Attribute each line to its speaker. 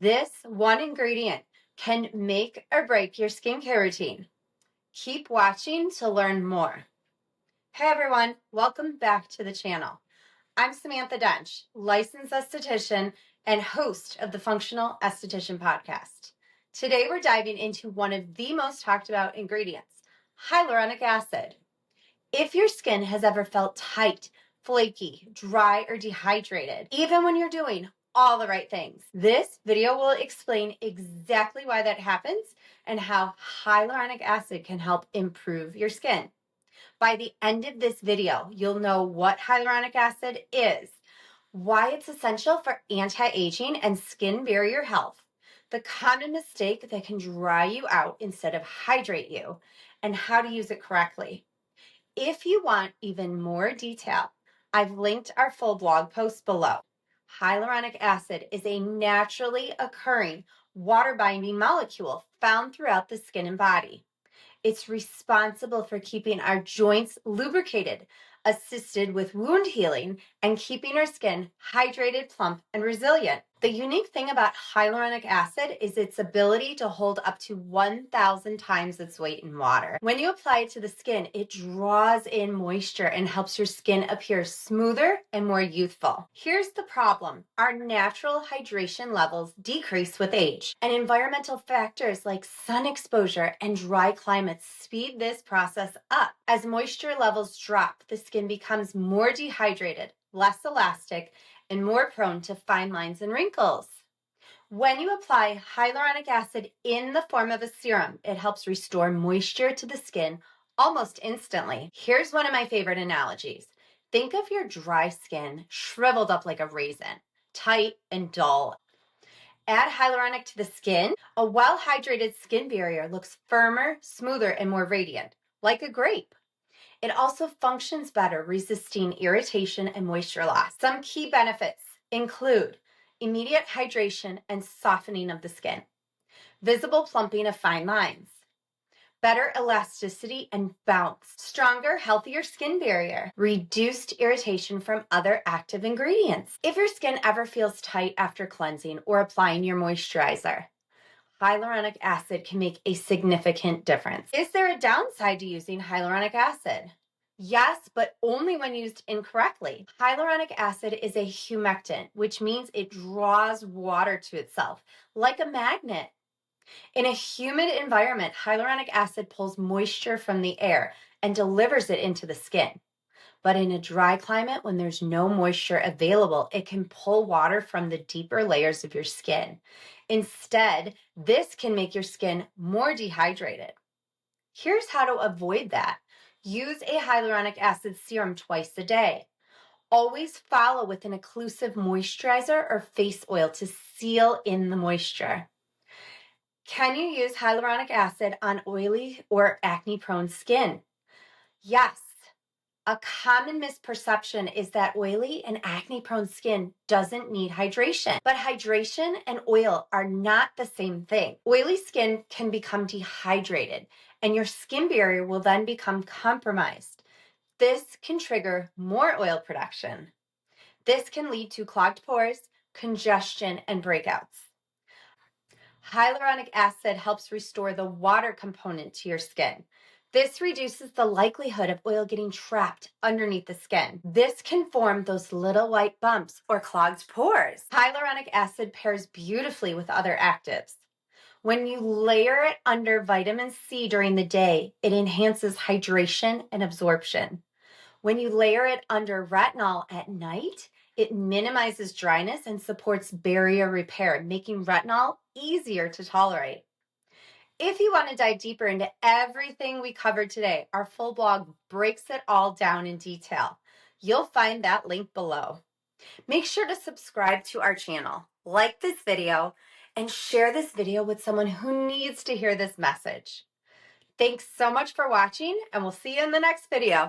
Speaker 1: This one ingredient can make or break your skincare routine. Keep watching to learn more. Hey everyone, welcome back to the channel. I'm Samantha Dench, licensed esthetician and host of the Functional Esthetician Podcast. Today we're diving into one of the most talked about ingredients, hyaluronic acid. If your skin has ever felt tight, flaky, dry, or dehydrated, even when you're doing all the right things, this video will explain exactly why that happens and how hyaluronic acid can help improve your skin. By the end of this video, you'll know what hyaluronic acid is, why it's essential for anti-aging and skin barrier health, the common mistake that can dry you out instead of hydrate you, and how to use it correctly. If you want even more detail, I've linked our full blog post below. Hyaluronic acid is a naturally occurring water-binding molecule found throughout the skin and body. It's responsible for keeping our joints lubricated, assisted with wound healing, and keeping our skin hydrated, plump, and resilient. The unique thing about hyaluronic acid is its ability to hold up to 1,000 times its weight in water. When you apply it to the skin, it draws in moisture and helps your skin appear smoother and more youthful. Here's the problem. Our natural hydration levels decrease with age, and environmental factors like sun exposure and dry climates speed this process up. As moisture levels drop, the skin becomes more dehydrated, less elastic, and more prone to fine lines and wrinkles. When you apply hyaluronic acid in the form of a serum, it helps restore moisture to the skin almost instantly. Here's one of my favorite analogies. Think of your dry skin shriveled up like a raisin, tight and dull. Add hyaluronic to the skin. A well-hydrated skin barrier looks firmer, smoother, and more radiant, like a grape. It also functions better, resisting irritation and moisture loss. Some key benefits include immediate hydration and softening of the skin, visible plumping of fine lines, better elasticity and bounce, stronger, healthier skin barrier, reduced irritation from other active ingredients. If your skin ever feels tight after cleansing or applying your moisturizer, hyaluronic acid can make a significant difference. Is there a downside to using hyaluronic acid? Yes, but only when used incorrectly. Hyaluronic acid is a humectant, which means it draws water to itself, like a magnet. In a humid environment, hyaluronic acid pulls moisture from the air and delivers it into the skin. But in a dry climate, when there's no moisture available, it can pull water from the deeper layers of your skin. Instead, this can make your skin more dehydrated. Here's how to avoid that. Use a hyaluronic acid serum twice a day. Always follow with an occlusive moisturizer or face oil to seal in the moisture. Can you use hyaluronic acid on oily or acne-prone skin? Yes. A common misperception is that oily and acne-prone skin doesn't need hydration. But hydration and oil are not the same thing. Oily skin can become dehydrated, and your skin barrier will then become compromised. This can trigger more oil production. This can lead to clogged pores, congestion, and breakouts. Hyaluronic acid helps restore the water component to your skin. This reduces the likelihood of oil getting trapped underneath the skin. This can form those little white bumps or clogged pores. Hyaluronic acid pairs beautifully with other actives. When you layer it under vitamin C during the day, it enhances hydration and absorption. When you layer it under retinol at night, it minimizes dryness and supports barrier repair, making retinol easier to tolerate. If you want to dive deeper into everything we covered today, our full blog breaks it all down in detail. You'll find that link below. Make sure to subscribe to our channel, like this video, and share this video with someone who needs to hear this message. Thanks so much for watching, and we'll see you in the next video.